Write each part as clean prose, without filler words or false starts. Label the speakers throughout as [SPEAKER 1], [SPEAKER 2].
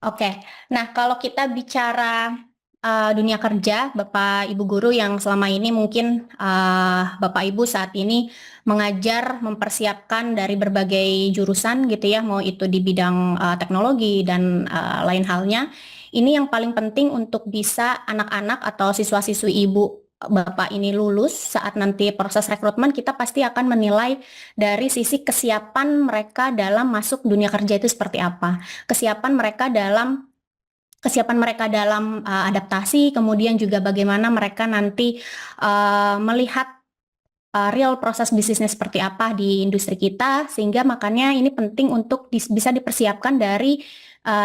[SPEAKER 1] Oke, nah kalau kita bicara dunia kerja, Bapak Ibu guru yang selama ini mungkin Bapak Ibu saat ini mengajar, mempersiapkan dari berbagai jurusan gitu ya, mau itu di bidang teknologi dan lain halnya. Ini yang paling penting untuk bisa anak-anak atau siswa-siswi Ibu Bapak ini lulus saat nanti proses rekrutmen kita pasti akan menilai dari sisi kesiapan mereka dalam masuk dunia kerja itu seperti apa, kesiapan mereka dalam adaptasi, kemudian juga bagaimana mereka nanti melihat real proses bisnisnya seperti apa di industri kita, sehingga makanya ini penting untuk bisa dipersiapkan dari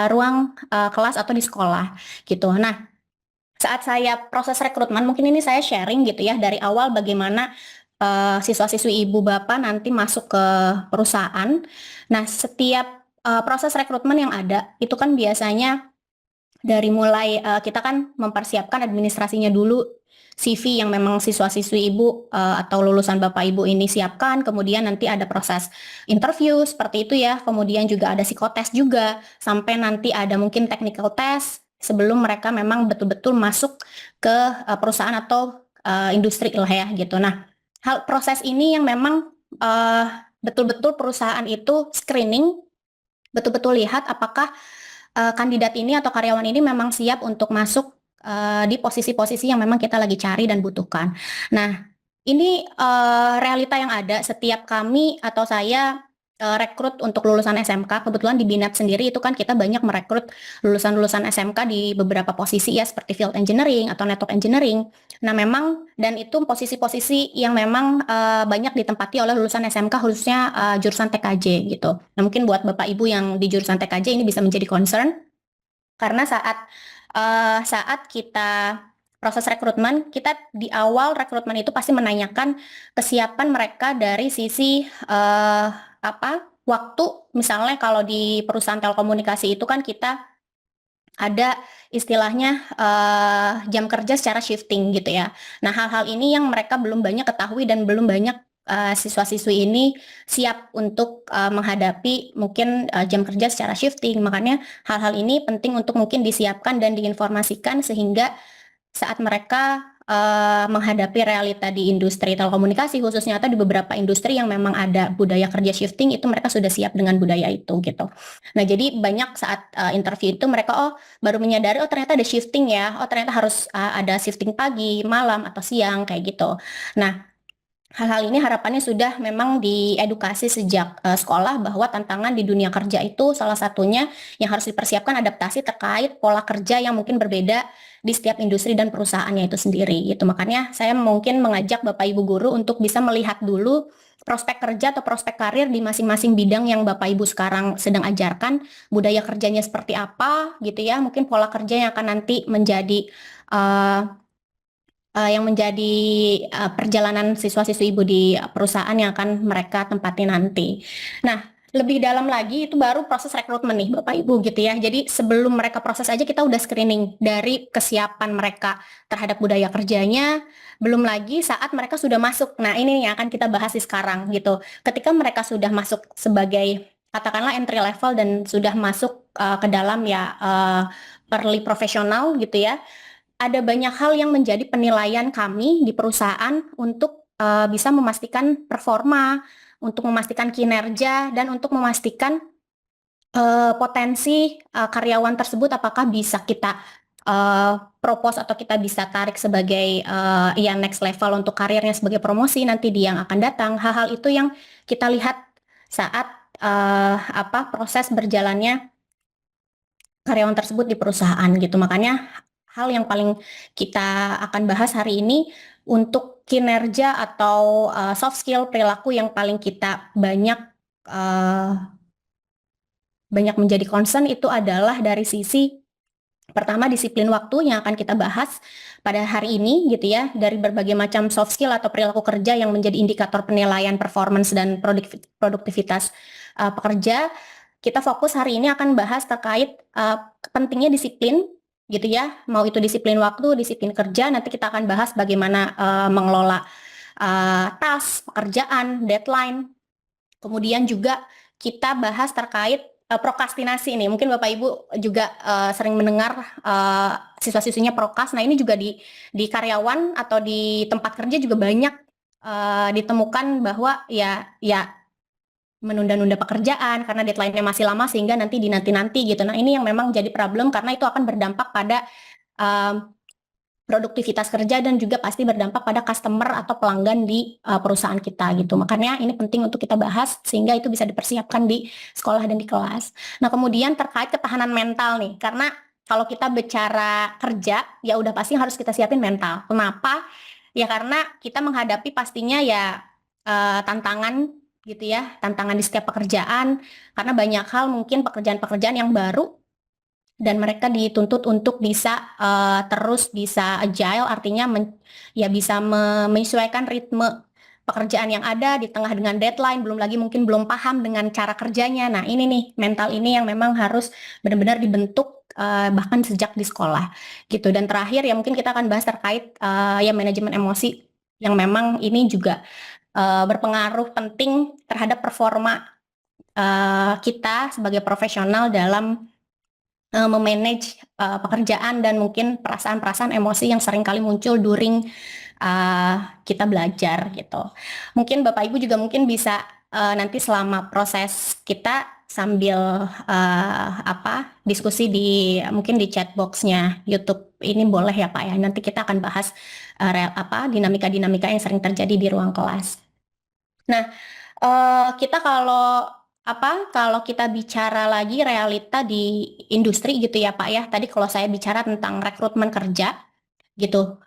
[SPEAKER 1] ruang kelas atau di sekolah gitu. Nah, saat saya proses rekrutmen, mungkin ini saya sharing gitu ya dari awal bagaimana siswa-siswi ibu bapak nanti masuk ke perusahaan. Nah, setiap proses rekrutmen yang ada itu kan biasanya dari mulai kita kan mempersiapkan administrasinya dulu, CV yang memang siswa-siswi ibu atau lulusan bapak ibu ini siapkan, kemudian nanti ada proses interview seperti itu ya, kemudian juga ada psikotes juga, sampai nanti ada mungkin technical test sebelum mereka memang betul-betul masuk ke perusahaan atau industri lah ya gitu. Nah, hal proses ini yang memang uh, betul-betul perusahaan itu screening, betul-betul lihat apakah kandidat ini atau karyawan ini memang siap untuk masuk di posisi-posisi yang memang kita lagi cari dan butuhkan. Nah, ini realita yang ada setiap kami atau saya rekrut untuk lulusan SMK. Kebetulan di Binat sendiri itu kan kita banyak merekrut lulusan-lulusan SMK di beberapa posisi ya seperti field engineering atau network engineering. Nah, memang dan itu posisi-posisi yang memang banyak ditempati oleh lulusan SMK khususnya jurusan TKJ gitu. Nah, mungkin buat Bapak Ibu yang di jurusan TKJ ini bisa menjadi concern karena saat kita proses rekrutmen, kita di awal rekrutmen itu pasti menanyakan kesiapan mereka dari sisi waktu. Misalnya kalau di perusahaan telekomunikasi itu kan kita ada istilahnya jam kerja secara shifting gitu ya. Nah, hal-hal ini yang mereka belum banyak ketahui dan belum banyak siswa-siswi ini siap untuk menghadapi mungkin jam kerja secara shifting. Makanya hal-hal ini penting untuk mungkin disiapkan dan diinformasikan sehingga saat mereka menghadapi realita di industri telekomunikasi khususnya atau di beberapa industri yang memang ada budaya kerja shifting itu mereka sudah siap dengan budaya itu gitu. Nah, jadi banyak saat interview itu mereka baru menyadari ternyata ada shifting ya. Ternyata harus ada shifting pagi, malam atau siang kayak gitu. Nah, hal-hal ini harapannya sudah memang diedukasi sejak sekolah bahwa tantangan di dunia kerja itu salah satunya yang harus dipersiapkan adaptasi terkait pola kerja yang mungkin berbeda di setiap industri dan perusahaannya itu sendiri gitu. Makanya saya mungkin mengajak Bapak Ibu guru untuk bisa melihat dulu prospek kerja atau prospek karir di masing-masing bidang yang Bapak Ibu sekarang sedang ajarkan, budaya kerjanya seperti apa gitu ya, mungkin pola kerja yang akan nanti menjadi uh, perjalanan siswa-siswi ibu di perusahaan yang akan mereka tempati nanti. Nah, lebih dalam lagi itu baru proses rekrutmen nih Bapak Ibu gitu ya. Jadi sebelum mereka proses aja kita udah screening dari kesiapan mereka terhadap budaya kerjanya, belum lagi saat mereka sudah masuk. Nah, ini yang akan kita bahas sekarang gitu. Ketika mereka sudah masuk sebagai katakanlah entry level dan sudah masuk ke dalam ya early profesional gitu ya, ada banyak hal yang menjadi penilaian kami di perusahaan untuk bisa memastikan performa, untuk memastikan kinerja, dan untuk memastikan potensi karyawan tersebut apakah bisa kita propose atau kita bisa tarik sebagai yang next level untuk karirnya sebagai promosi nanti di yang akan datang. Hal-hal itu yang kita lihat saat proses berjalannya karyawan tersebut di perusahaan gitu. Makanya hal yang paling kita akan bahas hari ini untuk kinerja atau soft skill perilaku yang paling kita uh, banyak menjadi concern itu adalah dari sisi pertama disiplin waktu yang akan kita bahas pada hari ini gitu ya, dari berbagai macam soft skill atau perilaku kerja yang menjadi indikator penilaian performance dan produktivitas pekerja. Kita fokus hari ini akan bahas terkait pentingnya disiplin gitu ya, mau itu disiplin waktu, disiplin kerja. Nanti kita akan bahas bagaimana mengelola task, pekerjaan, deadline. Kemudian juga kita bahas terkait prokrastinasi nih. Mungkin Bapak Ibu juga sering mendengar siswa-siswinya prokas. Nah, ini juga di karyawan atau di tempat kerja juga banyak ditemukan bahwa ya menunda-nunda pekerjaan karena deadline-nya masih lama sehingga nanti dinanti-nanti gitu. Nah, ini yang memang jadi problem karena itu akan berdampak pada produktivitas kerja dan juga pasti berdampak pada customer atau pelanggan di perusahaan kita gitu. Makanya ini penting untuk kita bahas sehingga itu bisa dipersiapkan di sekolah dan di kelas. Nah, kemudian terkait ketahanan mental nih, karena kalau kita bicara kerja ya udah pasti harus kita siapin mental. Kenapa? Ya karena kita menghadapi pastinya ya tantangan gitu ya, tantangan di setiap pekerjaan karena banyak hal mungkin pekerjaan-pekerjaan yang baru dan mereka dituntut untuk bisa terus bisa agile, artinya ya bisa menyesuaikan ritme pekerjaan yang ada di tengah dengan deadline, belum lagi mungkin belum paham dengan cara kerjanya. Nah, ini nih mental ini yang memang harus benar-benar dibentuk bahkan sejak di sekolah gitu. Dan terakhir ya mungkin kita akan bahas terkait ya manajemen emosi yang memang ini juga berpengaruh penting terhadap performa kita sebagai profesional dalam memanage pekerjaan dan mungkin perasaan-perasaan emosi yang sering kali muncul during kita belajar gitu. Mungkin Bapak Ibu juga mungkin bisa nanti selama proses kita sambil diskusi di mungkin di chat box-nya YouTube ini boleh ya Pak ya. Nanti kita akan bahas dinamika-dinamika yang sering terjadi di ruang kelas. Nah, kita kalau kita bicara lagi realita di industri gitu ya Pak ya. Tadi kalau saya bicara tentang rekrutmen kerja gitu,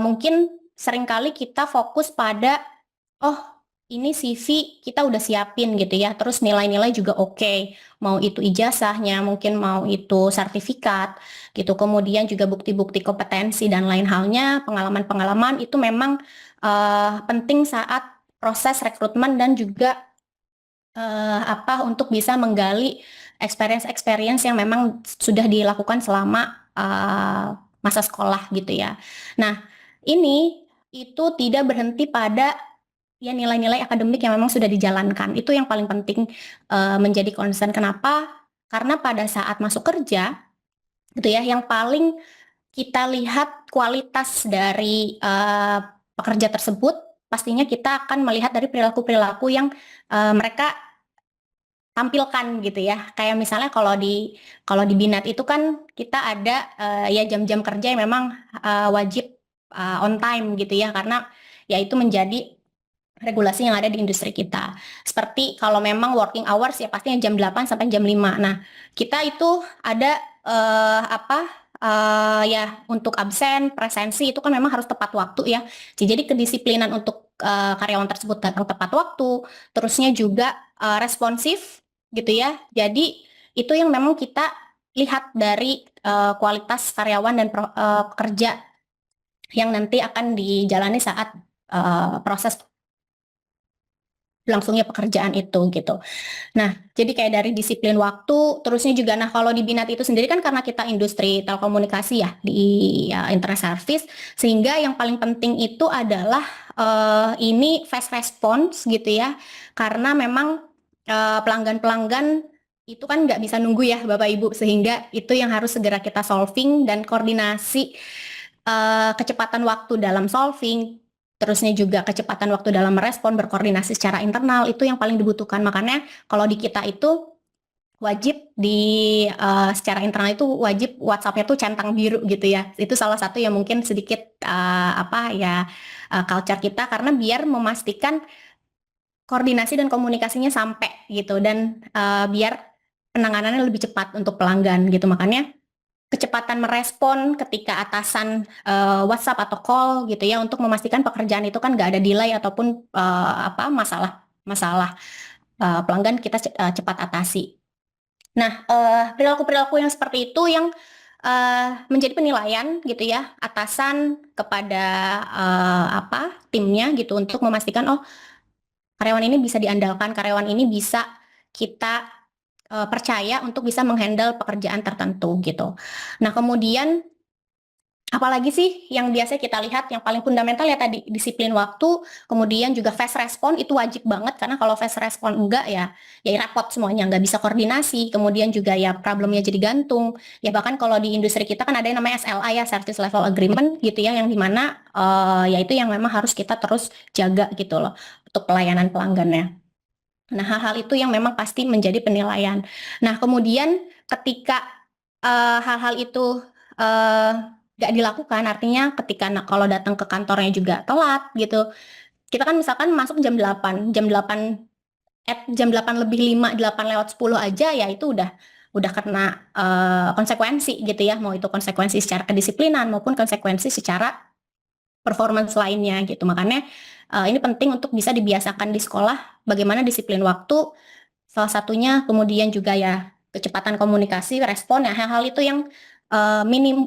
[SPEAKER 1] mungkin seringkali kita fokus pada oh ini CV kita udah siapin gitu ya. Terus nilai-nilai juga oke. Mau itu ijazahnya, mungkin mau itu sertifikat gitu. Kemudian juga bukti-bukti kompetensi dan lain halnya, pengalaman-pengalaman itu memang penting saat proses rekrutmen dan juga untuk bisa menggali experience yang memang sudah dilakukan selama masa sekolah gitu ya. Nah, ini itu tidak berhenti pada ya nilai-nilai akademik yang memang sudah dijalankan. Itu yang paling penting menjadi concern. Kenapa? Karena pada saat masuk kerja gitu ya, yang paling kita lihat kualitas dari pekerja tersebut, pastinya kita akan melihat dari perilaku-perilaku yang mereka tampilkan gitu ya. Kayak misalnya kalau di Binat itu kan kita ada ya jam-jam kerja yang memang wajib on time gitu ya, karena ya itu menjadi regulasi yang ada di industri kita. Seperti kalau memang working hours ya pastinya jam 8 sampai jam 5. Nah, kita itu ada ya untuk absen, presensi itu kan memang harus tepat waktu ya. Jadi kedisiplinan untuk karyawan tersebut datang tepat waktu, terusnya juga responsif gitu ya. Jadi itu yang memang kita lihat dari kualitas karyawan dan pekerja yang nanti akan dijalani saat proses langsungnya pekerjaan itu gitu. Nah, jadi kayak dari disiplin waktu, terusnya juga, nah kalau di Binat itu sendiri kan karena kita industri telekomunikasi ya, di internet service, sehingga yang paling penting itu adalah ini fast response gitu ya, karena memang pelanggan-pelanggan itu kan nggak bisa nunggu ya Bapak Ibu, sehingga itu yang harus segera kita solving dan koordinasi kecepatan waktu dalam solving, terusnya juga kecepatan waktu dalam merespon, berkoordinasi secara internal, itu yang paling dibutuhkan. Makanya kalau di kita itu wajib secara internal itu wajib WhatsApp-nya tuh centang biru gitu ya. Itu salah satu yang mungkin sedikit culture kita, karena biar memastikan koordinasi dan komunikasinya sampai gitu, dan biar penanganannya lebih cepat untuk pelanggan gitu. Makanya kecepatan merespon ketika atasan WhatsApp atau call gitu ya, untuk memastikan pekerjaan itu kan nggak ada delay ataupun masalah pelanggan kita cepat atasi. Nah, perilaku-perilaku yang seperti itu yang menjadi penilaian gitu ya atasan kepada timnya gitu, untuk memastikan oh karyawan ini bisa diandalkan, karyawan ini bisa kita percaya untuk bisa menghandle pekerjaan tertentu gitu. Nah, kemudian Apalagi sih yang biasa kita lihat yang paling fundamental ya tadi disiplin waktu, kemudian juga fast respon itu wajib banget karena kalau fast respon enggak ya repot semuanya, nggak bisa koordinasi, kemudian juga ya problemnya jadi gantung. Ya bahkan kalau di industri kita kan ada yang namanya SLA ya, Service Level Agreement gitu ya, yang dimana ya itu yang memang harus kita terus jaga gitu loh untuk pelayanan pelanggannya. Nah, hal-hal itu yang memang pasti menjadi penilaian. Nah, kemudian ketika hal-hal itu eh, nggak dilakukan, artinya ketika kalau datang ke kantornya juga telat gitu. Kita kan misalkan masuk jam 8 lebih 5, 8 lewat 10 aja ya itu udah kena konsekuensi gitu ya, mau itu konsekuensi secara kedisiplinan maupun konsekuensi secara performance lainnya gitu. Makanya ini penting untuk bisa dibiasakan di sekolah bagaimana disiplin waktu. Salah satunya kemudian juga ya kecepatan komunikasi, respon ya hal-hal itu yang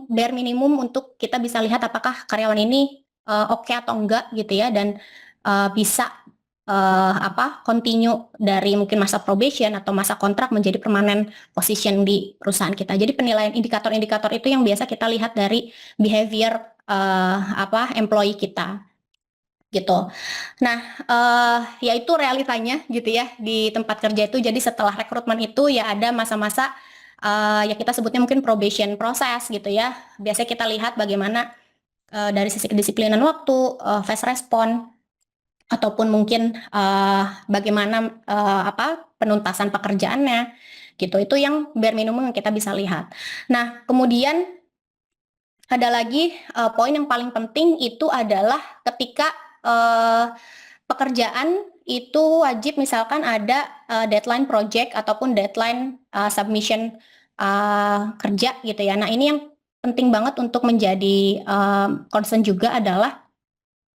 [SPEAKER 1] bare minimum untuk kita bisa lihat apakah karyawan ini oke atau enggak gitu ya dan bisa continue dari mungkin masa probation atau masa kontrak menjadi permanent position di perusahaan kita. Jadi penilaian indikator-indikator itu yang biasa kita lihat dari behavior employee kita gitu. Nah, ya itu realitanya gitu ya di tempat kerja itu. Jadi setelah rekrutmen itu ya ada masa-masa ya kita sebutnya mungkin probation proses gitu ya. Biasanya kita lihat bagaimana dari sisi kedisiplinan waktu, fast respon, ataupun mungkin bagaimana penuntasan pekerjaannya gitu. Itu yang bare minimum yang kita bisa lihat. Nah, kemudian ada lagi poin yang paling penting itu adalah ketika uh, pekerjaan itu wajib misalkan ada deadline project ataupun deadline submission kerja gitu ya. Nah, ini yang penting banget untuk menjadi concern juga adalah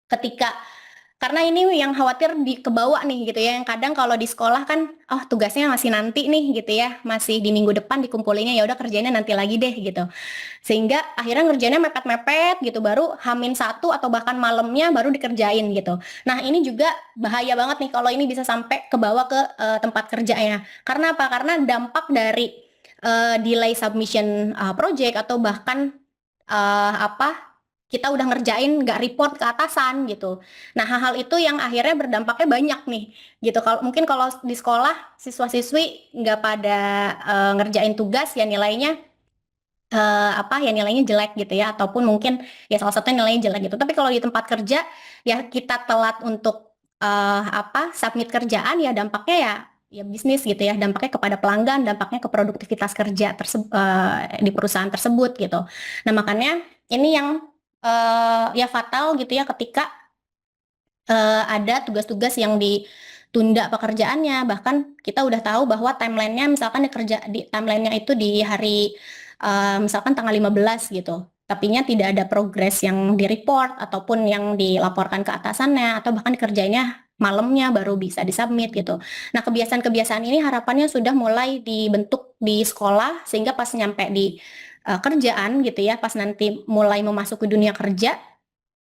[SPEAKER 1] ketika karena ini yang khawatir kebawa nih gitu ya. Yang kadang kalau di sekolah kan oh tugasnya masih nanti nih gitu ya, masih di minggu depan dikumpulinnya ya udah kerjainnya nanti lagi deh gitu. Sehingga akhirnya ngerjainnya mepet-mepet gitu baru H-1 atau bahkan malamnya baru dikerjain gitu. Nah, ini juga bahaya banget nih kalau ini bisa sampai ke bawah ke tempat kerjanya. Karena apa? Karena dampak dari delay submission project atau bahkan kita udah ngerjain nggak report ke atasan gitu. Nah, hal-hal itu yang akhirnya berdampaknya banyak nih gitu. Kalau mungkin kalau di sekolah siswa-siswi nggak pada ngerjain tugas ya nilainya ya nilainya jelek gitu ya ataupun mungkin ya salah satunya nilainya jelek gitu. Tapi kalau di tempat kerja ya kita telat untuk submit kerjaan ya dampaknya ya bisnis gitu ya, dampaknya kepada pelanggan, dampaknya ke produktivitas kerja di perusahaan tersebut gitu. Nah, makanya ini yang ya fatal gitu ya ketika ada tugas-tugas yang ditunda pekerjaannya, bahkan kita udah tahu bahwa timelinenya misalkan di timelinenya itu di hari misalkan tanggal 15 gitu, tapinya tidak ada progres yang di-report ataupun yang dilaporkan ke atasannya atau bahkan dikerjainnya malamnya baru bisa disubmit gitu. Nah, kebiasaan-kebiasaan ini harapannya sudah mulai dibentuk di sekolah sehingga pas nyampe di kerjaan gitu ya, pas nanti mulai memasuki dunia kerja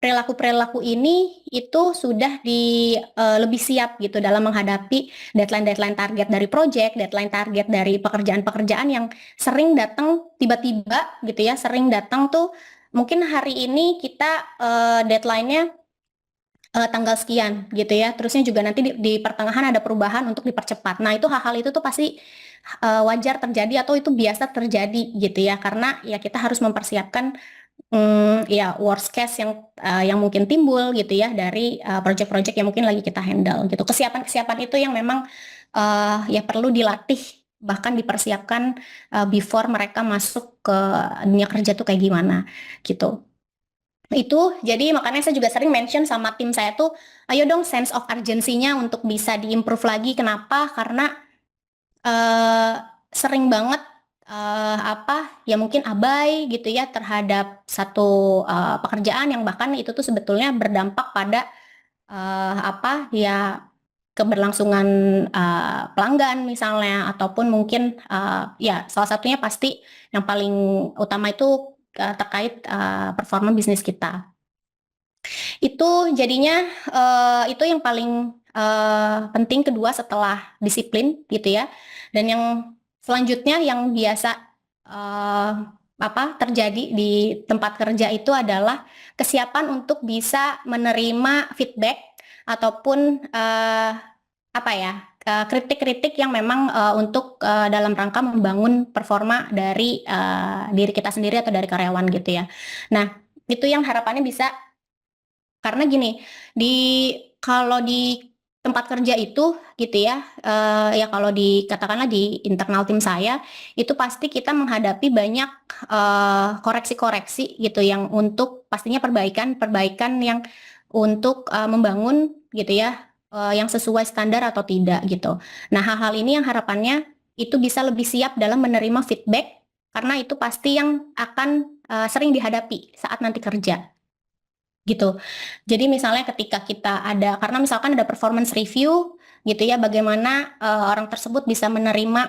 [SPEAKER 1] perilaku-perilaku ini itu sudah lebih siap gitu dalam menghadapi deadline-deadline target dari project, deadline target dari pekerjaan-pekerjaan yang sering datang tiba-tiba gitu ya, sering datang tuh mungkin hari ini kita deadline-nya tanggal sekian gitu ya, terusnya juga nanti di pertengahan ada perubahan untuk dipercepat. Nah, itu hal-hal itu tuh pasti wajar terjadi atau itu biasa terjadi gitu ya, karena ya kita harus mempersiapkan ya worst case yang mungkin timbul gitu ya dari project-project yang mungkin lagi kita handle gitu. Kesiapan-kesiapan itu yang memang ya perlu dilatih bahkan dipersiapkan before mereka masuk ke dunia kerja tuh kayak gimana gitu. Itu jadi makanya saya juga sering mention sama tim saya tuh ayo dong sense of urgency-nya untuk bisa diimprove lagi. Kenapa? Karena eh, sering banget ya mungkin abai gitu ya terhadap satu pekerjaan yang bahkan itu tuh sebetulnya berdampak pada ya keberlangsungan pelanggan misalnya ataupun mungkin ya salah satunya pasti yang paling utama itu terkait performa bisnis kita. Itu jadinya itu yang paling penting kedua setelah disiplin gitu ya. Dan yang selanjutnya yang biasa terjadi di tempat kerja itu adalah kesiapan untuk bisa menerima feedback ataupun kritik-kritik yang memang untuk dalam rangka membangun performa dari diri kita sendiri atau dari karyawan gitu ya. Nah, itu yang harapannya bisa, karena gini, kalau di tempat kerja itu gitu ya, ya kalau katakanlah di internal tim saya, itu pasti kita menghadapi banyak koreksi-koreksi gitu yang untuk pastinya perbaikan yang untuk membangun gitu ya, yang sesuai standar atau tidak gitu. Nah, hal-hal ini yang harapannya itu bisa lebih siap dalam menerima feedback, karena itu pasti yang akan sering dihadapi saat nanti kerja gitu. Jadi misalnya ketika karena misalkan ada performance review gitu ya, bagaimana orang tersebut bisa menerima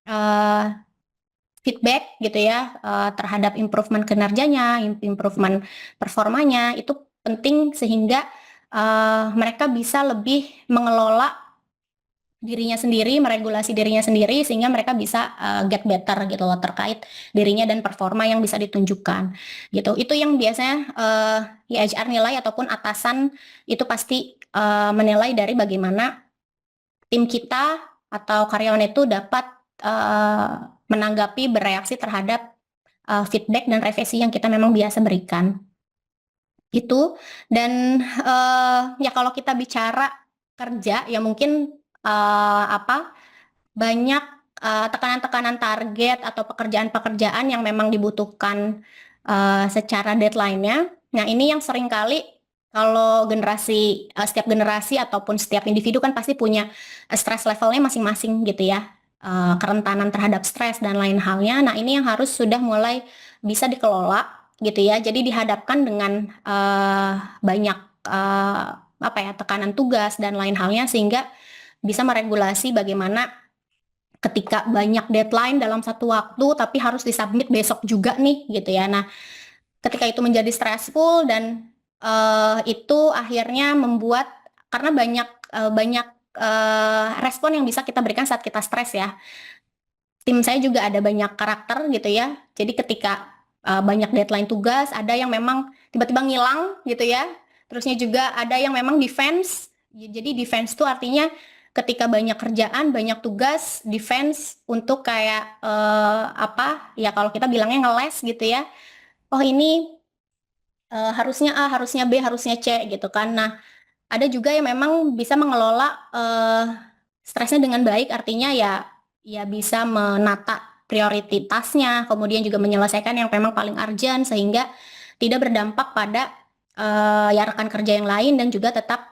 [SPEAKER 1] uh, feedback gitu ya, terhadap improvement kinerjanya, improvement performanya, itu penting sehingga mereka bisa lebih mengelola dirinya sendiri, meregulasi dirinya sendiri sehingga mereka bisa get better gitu loh terkait dirinya dan performa yang bisa ditunjukkan gitu. Itu yang biasanya ya HR nilai ataupun atasan itu pasti menilai dari bagaimana tim kita atau karyawan itu dapat menanggapi, bereaksi terhadap feedback dan revisi yang kita memang biasa berikan gitu. Dan ya kalau kita bicara kerja ya mungkin banyak tekanan-tekanan target atau pekerjaan-pekerjaan yang memang dibutuhkan secara deadline-nya. Nah, ini yang sering kali kalau setiap generasi ataupun setiap individu kan pasti punya stress levelnya masing-masing gitu ya. Kerentanan terhadap stres dan lain halnya. Nah, ini yang harus sudah mulai bisa dikelola gitu ya. Jadi dihadapkan dengan banyak tekanan tugas dan lain halnya sehingga bisa meregulasi bagaimana ketika banyak deadline dalam satu waktu tapi harus disubmit besok juga nih gitu ya. Nah, ketika itu menjadi stressful dan itu akhirnya membuat, karena banyak respon yang bisa kita berikan saat kita stres ya. Tim saya juga ada banyak karakter gitu ya. Jadi ketika banyak deadline tugas, ada yang memang tiba-tiba ngilang gitu ya. Terusnya juga ada yang memang defense. Jadi defense itu artinya ketika banyak kerjaan, banyak tugas, defense untuk kayak ya kalau kita bilangnya ngeles gitu ya. Oh ini harusnya A, harusnya B, harusnya C gitu kan. Nah, ada juga yang memang bisa mengelola stresnya dengan baik, artinya ya bisa menata prioritasnya, kemudian juga menyelesaikan yang memang paling urgent sehingga tidak berdampak pada ya rekan kerja yang lain dan juga tetap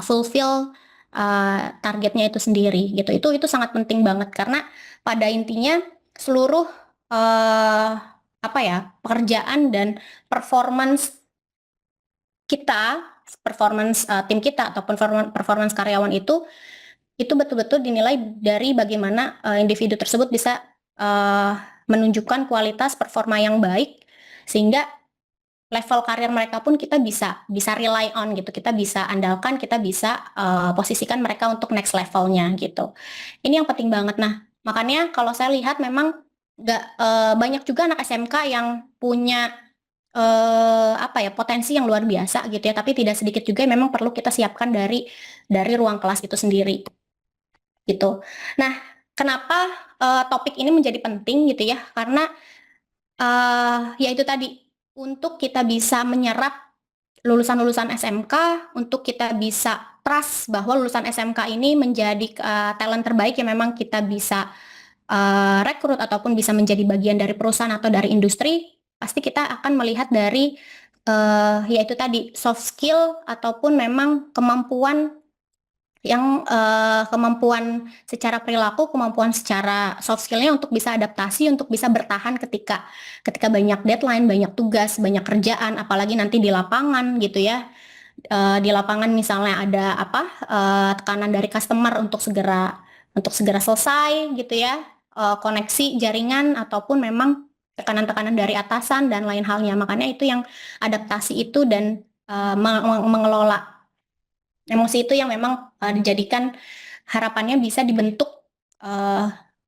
[SPEAKER 1] fulfill targetnya itu sendiri gitu. Itu sangat penting banget karena pada intinya seluruh pekerjaan dan performance kita, performance tim kita ataupun performance karyawan itu betul-betul dinilai dari bagaimana individu tersebut bisa menunjukkan kualitas performa yang baik sehingga level karir mereka pun kita bisa rely on gitu, kita bisa andalkan, kita bisa posisikan mereka untuk next levelnya gitu. Ini yang penting banget. Nah, makanya kalau saya lihat memang nggak banyak juga anak SMK yang punya potensi yang luar biasa gitu ya, tapi tidak sedikit juga yang memang perlu kita siapkan dari ruang kelas itu sendiri gitu. Nah, kenapa topik ini menjadi penting gitu ya? Karena ya itu tadi, untuk kita bisa menyerap lulusan-lulusan SMK, untuk kita bisa trust bahwa lulusan SMK ini menjadi talent terbaik yang memang kita bisa rekrut ataupun bisa menjadi bagian dari perusahaan atau dari industri, pasti kita akan melihat dari yaitu tadi soft skill ataupun memang kemampuan secara perilaku, kemampuan secara soft skillnya untuk bisa adaptasi, untuk bisa bertahan ketika banyak deadline, banyak tugas, banyak kerjaan, apalagi nanti di lapangan gitu ya. Di lapangan misalnya ada tekanan dari customer untuk segera selesai gitu ya, koneksi jaringan ataupun memang tekanan-tekanan dari atasan dan lain halnya. Makanya itu yang adaptasi itu dan mengelola emosi itu yang memang dijadikan harapannya bisa dibentuk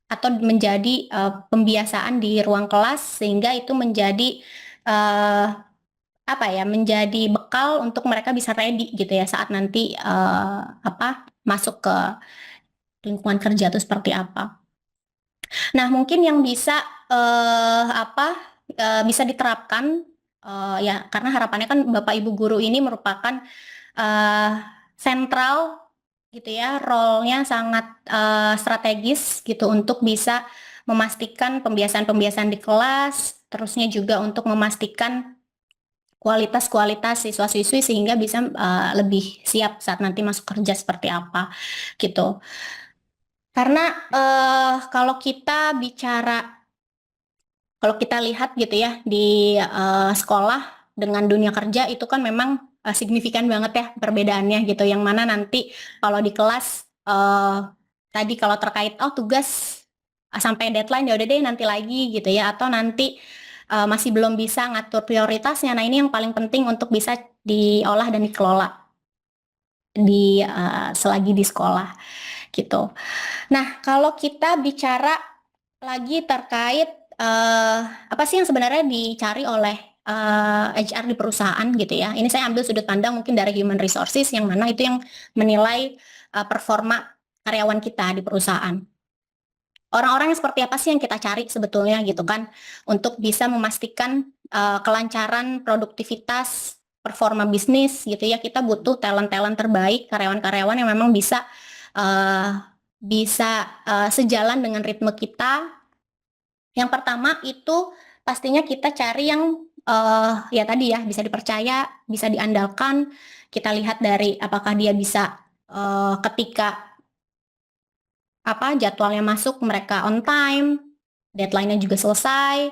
[SPEAKER 1] atau menjadi pembiasaan di ruang kelas sehingga itu menjadi uh, apa ya, menjadi bekal untuk mereka bisa ready gitu ya saat nanti masuk ke lingkungan kerja itu seperti apa. Nah, mungkin yang bisa bisa diterapkan ya, karena harapannya kan Bapak Ibu guru ini merupakan eh, sentral gitu ya, role-nya sangat strategis gitu untuk bisa memastikan pembiasaan-pembiasaan di kelas, terusnya juga untuk memastikan kualitas-kualitas siswa-siswi sehingga bisa lebih siap saat nanti masuk kerja seperti apa gitu. Karena kalau kita lihat gitu ya di sekolah dengan dunia kerja itu kan memang signifikan banget ya perbedaannya gitu. Yang mana nanti kalau di kelas tadi kalau terkait tugas sampai deadline ya udah deh nanti lagi gitu ya, atau nanti masih belum bisa ngatur prioritasnya. Nah, ini yang paling penting untuk bisa diolah dan dikelola selagi di sekolah gitu. Nah, kalau kita bicara lagi terkait eh, apa sih yang sebenarnya dicari oleh HR di perusahaan gitu ya. Ini saya ambil sudut pandang mungkin dari human resources yang mana itu yang menilai performa karyawan kita di perusahaan. Orang-orang yang seperti apa sih yang kita cari sebetulnya gitu kan untuk bisa memastikan kelancaran produktivitas performa bisnis gitu ya. Kita butuh talent-talent terbaik, karyawan-karyawan yang memang uh, bisa sejalan dengan ritme kita. Yang pertama itu pastinya kita cari yang ya tadi ya bisa dipercaya, bisa diandalkan. Kita lihat dari apakah dia bisa ketika jadwalnya masuk mereka on time, deadline-nya juga selesai,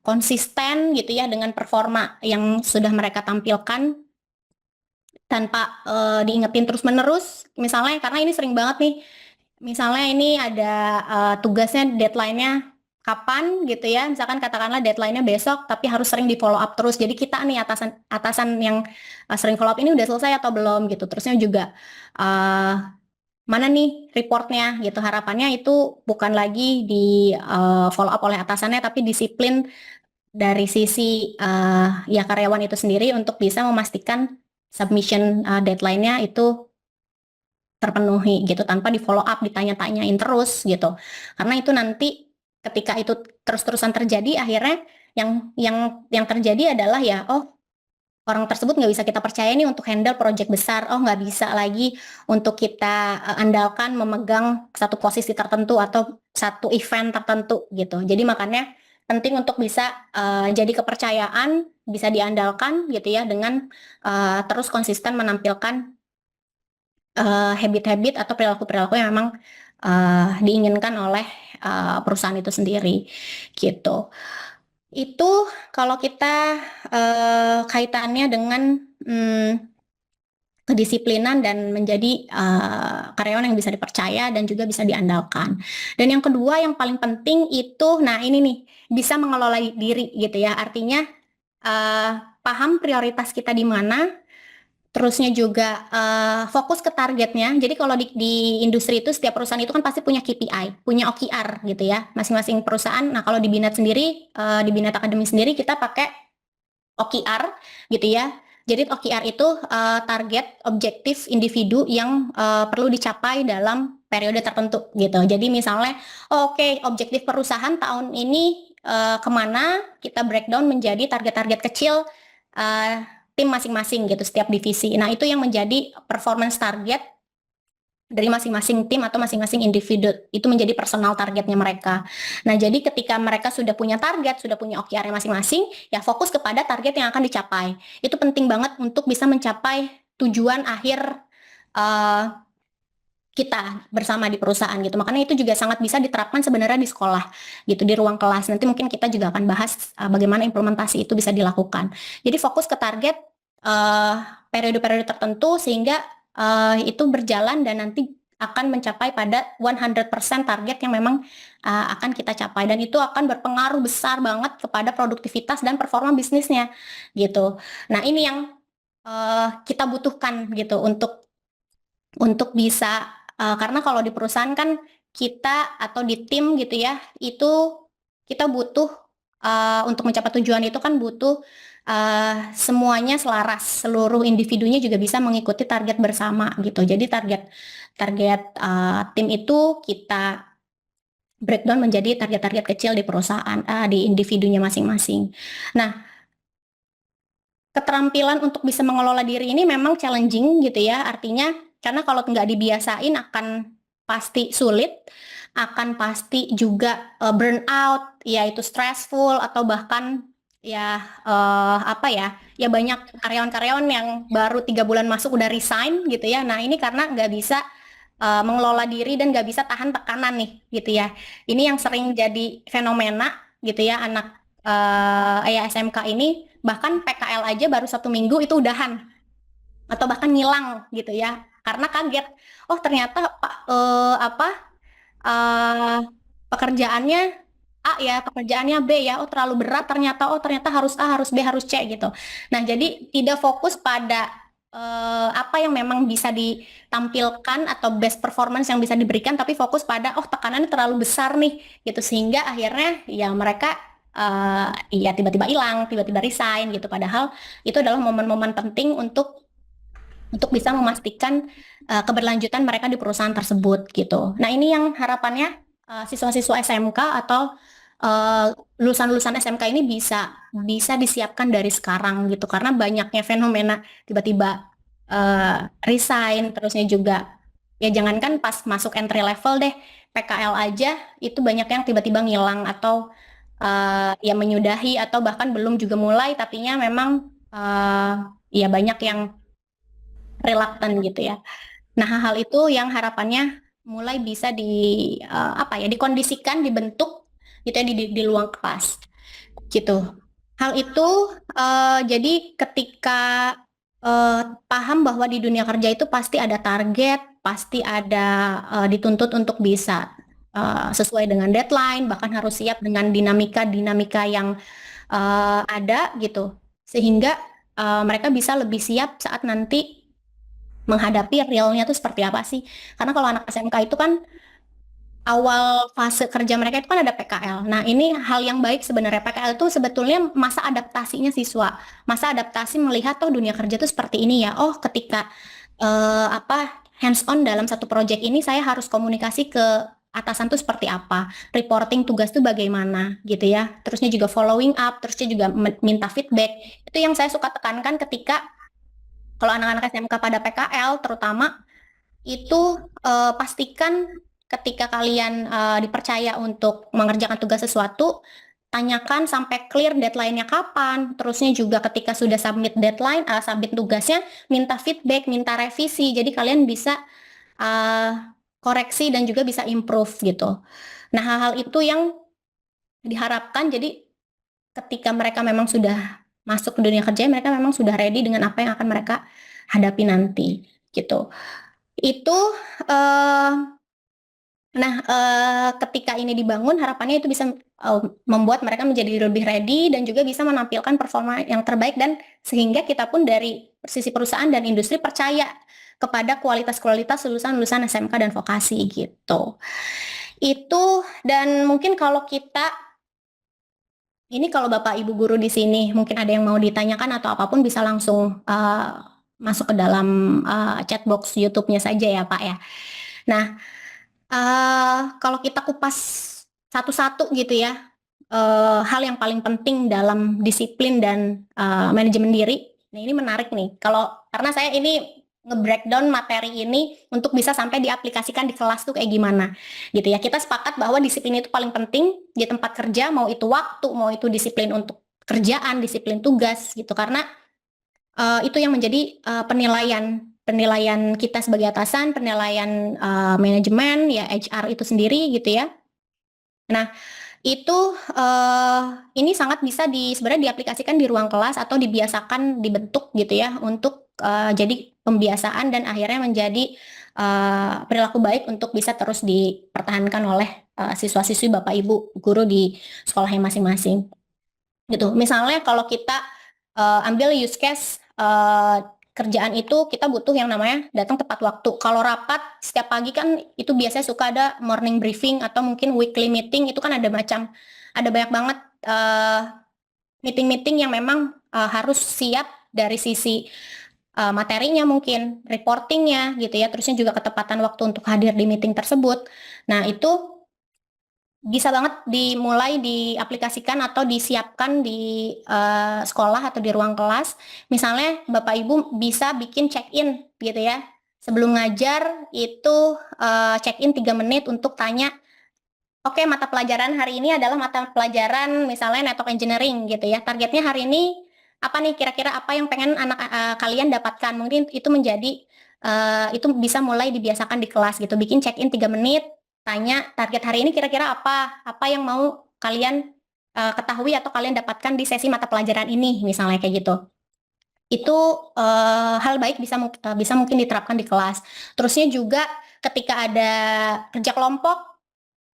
[SPEAKER 1] konsisten gitu ya dengan performa yang sudah mereka tampilkan tanpa diingetin terus-menerus. Misalnya karena ini sering banget nih, misalnya ini ada tugasnya deadline-nya kapan gitu ya, misalkan katakanlah deadline-nya besok tapi harus sering di follow up terus. Jadi kita nih atasan yang sering follow up ini udah selesai atau belum gitu. Terusnya juga mana nih reportnya gitu. Harapannya itu bukan lagi di follow up oleh atasannya tapi disiplin dari sisi ya karyawan itu sendiri untuk bisa memastikan submission deadline-nya itu terpenuhi gitu tanpa di follow up ditanya-tanyain terus gitu, karena itu nanti ketika itu terus-terusan terjadi akhirnya yang terjadi adalah ya orang tersebut nggak bisa kita percaya nih untuk handle project besar, nggak bisa lagi untuk kita andalkan memegang satu posisi tertentu atau satu event tertentu gitu. Jadi makanya penting untuk bisa jadi kepercayaan, bisa diandalkan gitu ya dengan terus konsisten menampilkan habit-habit atau perilaku-perilaku yang memang diinginkan oleh perusahaan itu sendiri gitu. Itu kalau kita kaitannya dengan kedisiplinan dan menjadi karyawan yang bisa dipercaya dan juga bisa diandalkan. Dan yang kedua yang paling penting itu, nah ini nih, bisa mengelola diri gitu ya. Artinya paham prioritas kita di mana, terusnya juga fokus ke targetnya. Jadi kalau di industri itu setiap perusahaan itu kan pasti punya KPI, punya OKR gitu ya, masing-masing perusahaan. Nah kalau di Binat sendiri, di Binat Academy sendiri kita pakai OKR gitu ya. Jadi OKR itu target objektif individu yang perlu dicapai dalam periode tertentu gitu. Jadi misalnya, oke, objektif perusahaan tahun ini kemana, kita breakdown menjadi target-target kecil tim masing-masing gitu, setiap divisi. Nah itu yang menjadi performance target dari masing-masing tim atau masing-masing individu, itu menjadi personal targetnya mereka. Nah, jadi ketika mereka sudah punya target, sudah punya OKR-nya masing-masing, ya fokus kepada target yang akan dicapai. Itu penting banget untuk bisa mencapai tujuan akhir uh, kita bersama di perusahaan gitu. Makanya itu juga sangat bisa diterapkan sebenarnya di sekolah gitu, di ruang kelas. Nanti mungkin kita juga akan bahas bagaimana implementasi itu bisa dilakukan. Jadi fokus ke target periode-periode tertentu sehingga itu berjalan dan nanti akan mencapai pada 100% target yang memang akan kita capai, dan itu akan berpengaruh besar banget kepada produktivitas dan performa bisnisnya gitu. Nah, ini yang kita butuhkan gitu untuk bisa karena kalau di perusahaan kan kita atau di tim gitu ya, itu kita butuh untuk mencapai tujuan itu kan butuh semuanya selaras, seluruh individunya juga bisa mengikuti target bersama gitu. Jadi target target tim itu kita breakdown menjadi target-target kecil di perusahaan, di individunya masing-masing. Nah, keterampilan untuk bisa mengelola diri ini memang challenging gitu ya, artinya karena kalau nggak dibiasain akan pasti sulit, akan pasti juga burn out, yaitu stressful atau bahkan ya apa ya, ya banyak karyawan-karyawan yang baru 3 bulan masuk udah resign gitu ya. Nah ini karena nggak bisa mengelola diri dan nggak bisa tahan tekanan nih gitu ya. Ini yang sering jadi fenomena gitu ya anak ya SMK ini, bahkan PKL aja baru 1 minggu itu udahan atau bahkan ngilang gitu ya karena kaget, oh ternyata Pak apa eh, pekerjaannya A ya, pekerjaannya B ya, oh terlalu berat ternyata, oh ternyata harus A, harus B, harus C gitu. Nah jadi tidak fokus pada apa yang memang bisa ditampilkan atau best performance yang bisa diberikan, tapi fokus pada oh tekanannya terlalu besar nih gitu, sehingga akhirnya ya mereka ya tiba-tiba hilang, tiba-tiba resign gitu. Padahal itu adalah momen-momen penting untuk bisa memastikan keberlanjutan mereka di perusahaan tersebut gitu. Nah ini yang harapannya siswa-siswa SMK atau lulusan-lulusan SMK ini bisa disiapkan dari sekarang gitu, karena banyaknya fenomena tiba-tiba resign, terusnya juga ya jangankan pas masuk entry level deh, PKL aja itu banyak yang tiba-tiba ngilang atau ya menyudahi atau bahkan belum juga mulai tapinya memang ya banyak yang reluctant gitu ya. Nah, hal-hal itu yang harapannya mulai bisa apa ya, dikondisikan, dibentuk gitu ya di luang kelas gitu. Hal itu jadi ketika paham bahwa di dunia kerja itu pasti ada target, pasti ada dituntut untuk bisa sesuai dengan deadline, bahkan harus siap dengan dinamika-dinamika yang ada gitu, sehingga mereka bisa lebih siap saat nanti menghadapi realnya tuh seperti apa sih? Karena kalau anak SMK itu kan awal fase kerja mereka itu kan ada PKL. Nah, ini hal yang baik sebenarnya. PKL itu sebetulnya masa adaptasinya siswa. Masa adaptasi melihat, oh dunia kerja itu seperti ini ya. Oh, ketika apa hands on dalam satu project ini saya harus komunikasi ke atasan tuh seperti apa. Reporting tugas tuh bagaimana gitu ya. Terusnya juga following up, terusnya juga minta feedback. Itu yang saya suka tekankan ketika kalau anak-anak SMK pada PKL terutama itu pastikan ketika kalian dipercaya untuk mengerjakan tugas sesuatu, tanyakan sampai clear deadline-nya kapan. Terusnya juga ketika sudah submit deadline, submit tugasnya, minta feedback, minta revisi. Jadi kalian bisa koreksi dan juga bisa improve gitu. Nah, hal-hal itu yang diharapkan. Jadi ketika mereka memang sudah masuk ke dunia kerja, mereka memang sudah ready dengan apa yang akan mereka hadapi nanti gitu. Itu nah ketika ini dibangun harapannya itu bisa membuat mereka menjadi lebih ready dan juga bisa menampilkan performa yang terbaik, dan sehingga kita pun dari sisi perusahaan dan industri percaya kepada kualitas-kualitas lulusan-lulusan SMK dan vokasi gitu. Itu, dan mungkin kalau kita ini kalau Bapak Ibu guru di sini mungkin ada yang mau ditanyakan atau apapun bisa langsung masuk ke dalam chat box YouTube-nya saja ya Pak ya. Nah, kalau kita kupas satu-satu gitu ya, hal yang paling penting dalam disiplin dan manajemen diri. Nah ini menarik nih, karena saya ini nge-breakdown materi ini untuk bisa sampai diaplikasikan di kelas tuh kayak gimana gitu ya. Kita sepakat bahwa disiplin itu paling penting di tempat kerja, mau itu waktu, mau itu disiplin untuk kerjaan, disiplin tugas gitu, karena itu yang menjadi penilaian kita sebagai atasan, penilaian manajemen ya, HR itu sendiri gitu ya. Nah itu ini sangat bisa sebenarnya diaplikasikan di ruang kelas atau dibiasakan, dibentuk gitu ya untuk jadi pembiasaan dan akhirnya menjadi perilaku baik untuk bisa terus dipertahankan oleh siswa-siswi Bapak Ibu guru di sekolahnya masing-masing gitu. Misalnya kalau kita ambil use case kerjaan itu kita butuh yang namanya datang tepat waktu. Kalau rapat setiap pagi kan itu biasanya suka ada morning briefing atau mungkin weekly meeting, itu kan ada banyak banget meeting-meeting yang memang harus siap dari sisi materinya mungkin, reportingnya gitu ya, terusnya juga ketepatan waktu untuk hadir di meeting tersebut. Nah, itu bisa banget dimulai diaplikasikan atau disiapkan di sekolah atau di ruang kelas. Misalnya Bapak Ibu bisa bikin check-in gitu ya. Sebelum ngajar itu check-in 3 menit untuk tanya, oke, mata pelajaran hari ini adalah mata pelajaran misalnya network engineering gitu ya. Targetnya hari ini apa nih, kira-kira apa yang pengen anak kalian dapatkan. Mungkin itu menjadi itu bisa mulai dibiasakan di kelas gitu. Bikin check-in 3 menit, tanya target hari ini kira-kira apa yang mau kalian ketahui atau kalian dapatkan di sesi mata pelajaran ini misalnya kayak gitu. Itu hal baik bisa mungkin diterapkan di kelas. Terusnya juga ketika ada kerja kelompok,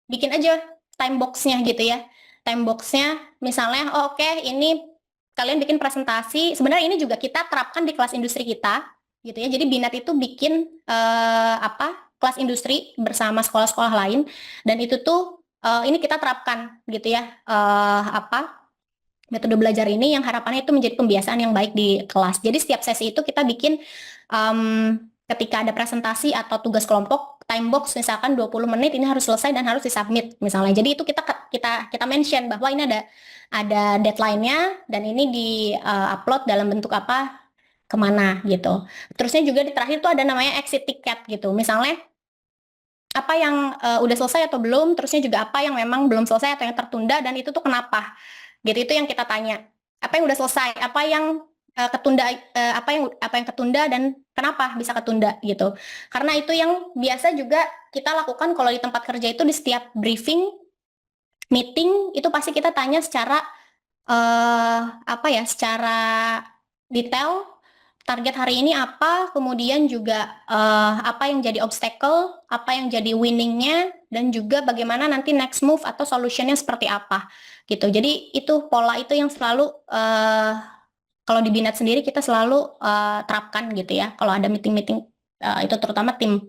[SPEAKER 1] bikin aja time box-nya gitu ya. Time box-nya misalnya, oh, oke, ini kalian bikin presentasi. Sebenarnya ini juga kita terapkan di kelas industri kita gitu ya. Jadi Binat itu bikin kelas industri bersama sekolah-sekolah lain, dan itu tuh ini kita terapkan gitu ya, metode belajar ini yang harapannya itu menjadi pembiasaan yang baik di kelas. Jadi setiap sesi itu kita bikin ketika ada presentasi atau tugas kelompok, time box misalkan 20 menit ini harus selesai dan harus disubmit misalnya. Jadi itu kita mention bahwa ini ada deadline-nya dan ini di-upload dalam bentuk apa, kemana gitu. Terusnya juga di terakhir tuh ada namanya exit ticket gitu. Misalnya apa yang udah selesai atau belum, terusnya juga apa yang memang belum selesai atau yang tertunda dan itu tuh kenapa. Gitu, itu yang kita tanya. Apa yang udah selesai, apa yang ketunda, apa yang ketunda dan kenapa bisa ketunda gitu. Karena itu yang biasa juga kita lakukan kalau di tempat kerja itu, di setiap briefing, meeting itu pasti kita tanya secara secara detail target hari ini apa, kemudian juga apa yang jadi obstacle, apa yang jadi winningnya, dan juga bagaimana nanti next move atau solutionnya seperti apa gitu. Jadi itu pola itu yang selalu kalau di Binat sendiri kita selalu terapkan gitu ya. Kalau ada meeting-meeting itu terutama tim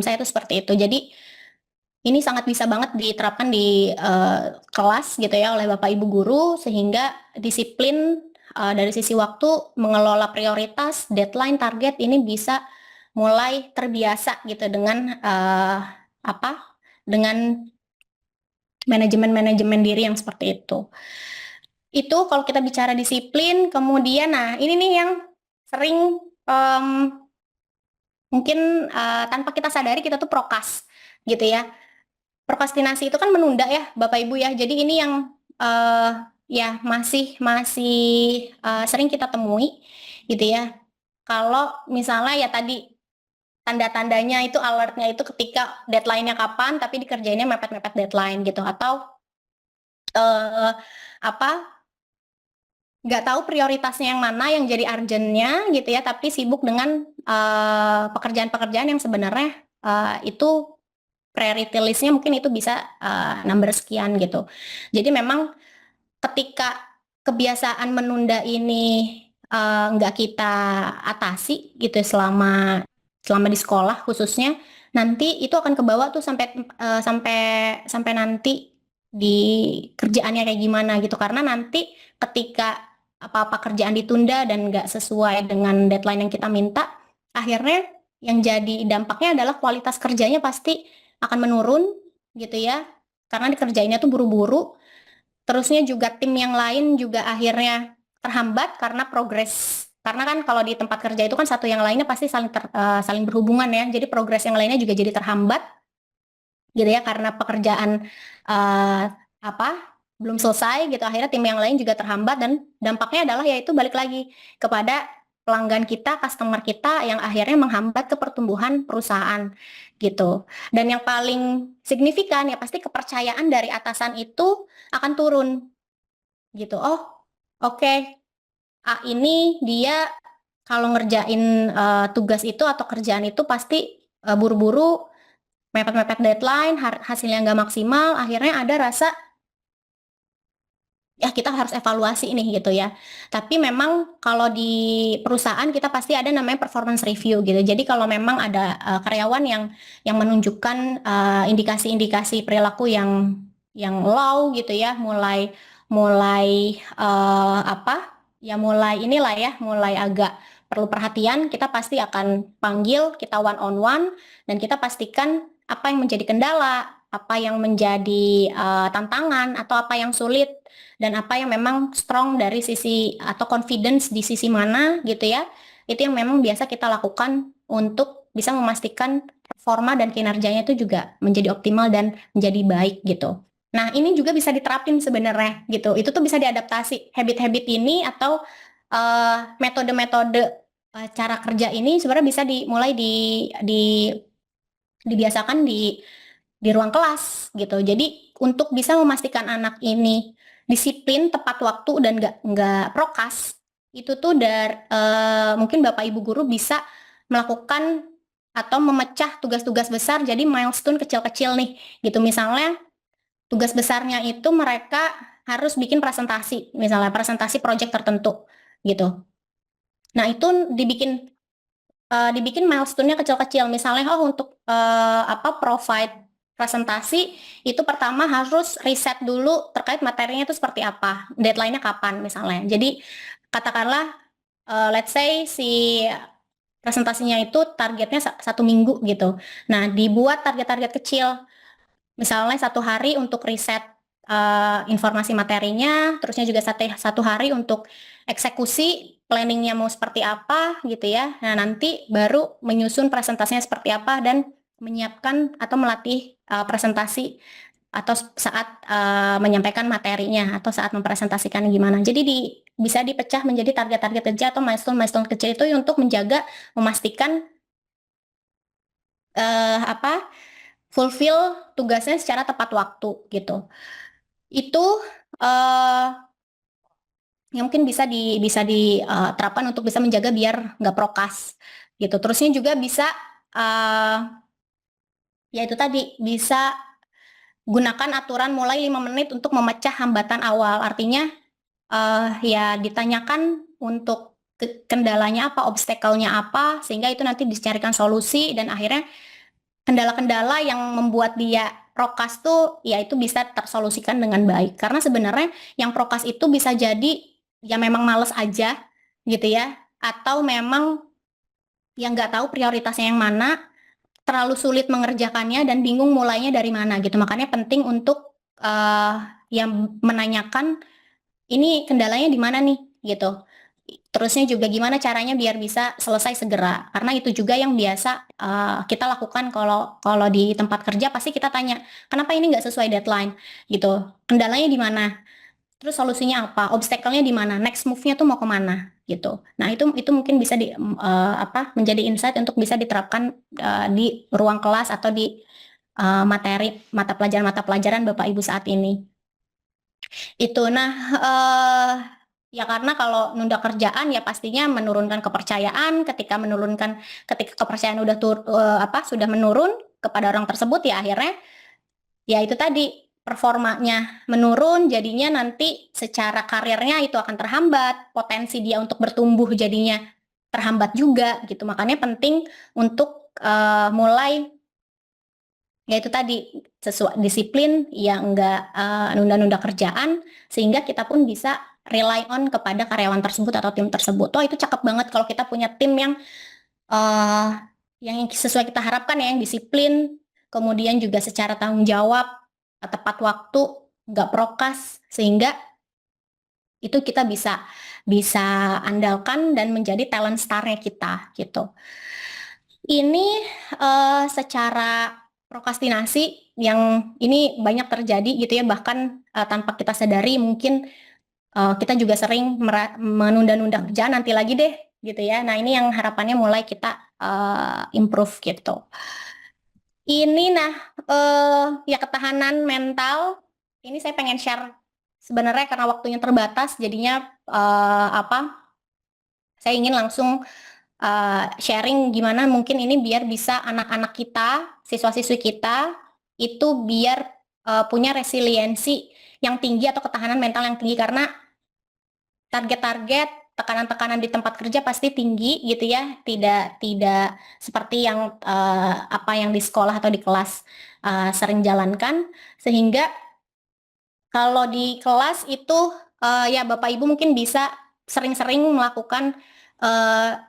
[SPEAKER 1] saya itu seperti itu. Jadi ini sangat bisa banget diterapkan di kelas gitu ya oleh Bapak Ibu guru, sehingga disiplin dari sisi waktu, mengelola prioritas, deadline, target ini bisa mulai terbiasa gitu dengan dengan manajemen diri yang seperti itu. Itu kalau kita bicara disiplin. Kemudian nah ini nih yang sering mungkin tanpa kita sadari kita tuh prokas gitu ya. Prokrastinasi itu kan menunda ya Bapak Ibu ya. Jadi ini yang ya masih sering kita temui gitu ya. Kalau misalnya ya tadi tanda-tandanya itu, alertnya itu ketika deadline-nya kapan tapi dikerjainnya mepet-mepet deadline gitu, atau nggak tahu prioritasnya yang mana yang jadi urgent-nya gitu ya, tapi sibuk dengan pekerjaan-pekerjaan yang sebenarnya itu priority list-nya mungkin itu bisa number sekian gitu. Jadi memang ketika kebiasaan menunda ini nggak kita atasi gitu selama di sekolah khususnya, nanti itu akan kebawa tuh sampai nanti di kerjaannya kayak gimana gitu. Karena nanti ketika apa-apa kerjaan ditunda dan nggak sesuai dengan deadline yang kita minta, akhirnya yang jadi dampaknya adalah kualitas kerjanya pasti akan menurun gitu ya, karena dikerjainnya tuh buru-buru. Terusnya juga tim yang lain juga akhirnya terhambat karena karena kan kalau di tempat kerja itu kan satu yang lainnya pasti saling berhubungan ya, jadi progres yang lainnya juga jadi terhambat gitu ya, karena pekerjaan uh, belum selesai gitu. Akhirnya tim yang lain juga terhambat dan dampaknya adalah yaitu balik lagi kepada pelanggan kita, customer kita, yang akhirnya menghambat ke pertumbuhan perusahaan gitu. Dan yang paling signifikan ya pasti kepercayaan dari atasan itu akan turun gitu. Oh, oke, ini dia kalau ngerjain tugas itu atau kerjaan itu pasti buru-buru, mepet-mepet deadline, hasilnya nggak maksimal, akhirnya ada rasa ya kita harus evaluasi nih gitu ya. Tapi memang kalau di perusahaan kita pasti ada namanya performance review gitu. Jadi kalau memang ada karyawan yang menunjukkan indikasi-indikasi perilaku yang low gitu ya, mulai mulai apa? Ya mulai inilah ya, mulai agak perlu perhatian, kita pasti akan panggil, kita one on one, dan kita pastikan apa yang menjadi kendala, apa yang menjadi tantangan, atau apa yang sulit, dan apa yang memang strong dari sisi atau confidence di sisi mana gitu ya. Itu yang memang biasa kita lakukan untuk bisa memastikan performa dan kinerjanya itu juga menjadi optimal dan menjadi baik gitu. Nah, ini juga bisa diterapin sebenarnya gitu. Itu tuh bisa diadaptasi habit-habit ini atau metode-metode cara kerja ini sebenarnya bisa dimulai dibiasakan di ruang kelas gitu. Jadi untuk bisa memastikan anak ini disiplin, tepat waktu dan nggak prokes, itu tuh mungkin Bapak Ibu guru bisa melakukan atau memecah tugas-tugas besar jadi milestone kecil-kecil nih gitu. Misalnya tugas besarnya itu mereka harus bikin presentasi, misalnya presentasi project tertentu gitu. Nah, itu dibikin milestone-nya kecil-kecil. Misalnya, untuk provide presentasi itu pertama harus riset dulu terkait materinya itu seperti apa, deadline-nya kapan misalnya. Jadi katakanlah, let's say si presentasinya itu targetnya 1 minggu gitu. Nah, dibuat target-target kecil. Misalnya 1 hari untuk riset informasi materinya, terusnya juga satu hari untuk eksekusi planningnya mau seperti apa gitu ya. Nah, nanti baru menyusun presentasinya seperti apa dan menyiapkan atau melatih presentasi atau saat menyampaikan materinya atau saat mempresentasikan gimana. Jadi bisa dipecah menjadi target-target kecil atau milestone-milestone kecil itu untuk menjaga, memastikan apa fulfill tugasnya secara tepat waktu gitu. Itu yang mungkin bisa diterapkan untuk bisa menjaga biar nggak prokes gitu. Terusnya juga bisa ya itu tadi bisa gunakan aturan mulai 5 menit untuk memecah hambatan awal. Artinya ya ditanyakan untuk kendalanya apa, obstacle-nya apa, sehingga itu nanti dicarikan solusi dan akhirnya kendala-kendala yang membuat dia prokes tuh ya itu bisa tersolusikan dengan baik. Karena sebenarnya yang prokes itu bisa jadi ya memang males aja gitu ya, atau memang yang nggak tahu prioritasnya yang mana, terlalu sulit mengerjakannya dan bingung mulainya dari mana gitu. Makanya penting untuk yang menanyakan ini kendalanya di mana nih gitu. Terusnya juga gimana caranya biar bisa selesai segera. Karena itu juga yang biasa kita lakukan kalau kalau di tempat kerja pasti kita tanya, kenapa ini nggak sesuai deadline gitu. Kendalanya di mana? Terus solusinya apa? Obstacle-nya di mana? Next move-nya tuh mau kemana gitu. Nah, itu mungkin bisa menjadi insight untuk bisa diterapkan di ruang kelas atau di materi mata pelajaran Bapak Ibu saat ini. Itu. Nah, ya karena kalau nunda kerjaan ya pastinya menurunkan kepercayaan. Ketika kepercayaan sudah menurun kepada orang tersebut, ya akhirnya ya itu tadi performanya menurun, jadinya nanti secara karirnya itu akan terhambat, potensi dia untuk bertumbuh jadinya terhambat juga gitu. Makanya penting untuk mulai ya itu tadi sesuai disiplin yang enggak nunda-nunda kerjaan, sehingga kita pun bisa rely on kepada karyawan tersebut atau tim tersebut. Oh, itu cakep banget kalau kita punya tim uh, yang sesuai kita harapkan ya, yang disiplin, kemudian juga secara tanggung jawab, tepat waktu, nggak prokes, sehingga itu kita bisa bisa andalkan dan menjadi talent star-nya kita gitu. Ini secara prokrastinasi yang ini banyak terjadi gitu ya, bahkan tanpa kita sadari mungkin kita juga sering menunda-nunda kerjaan, nanti lagi deh gitu ya. Nah, ini yang harapannya mulai kita improve gitu. Ini ya ketahanan mental, ini saya pengen share sebenarnya karena waktunya terbatas, jadinya saya ingin langsung sharing gimana mungkin ini biar bisa anak-anak kita, siswa-siswi kita itu biar punya resiliensi yang tinggi atau ketahanan mental yang tinggi, karena target-target, tekanan-tekanan di tempat kerja pasti tinggi gitu ya, tidak seperti yang apa yang di sekolah atau di kelas sering jalankan, sehingga kalau di kelas itu ya Bapak Ibu mungkin bisa sering-sering melakukan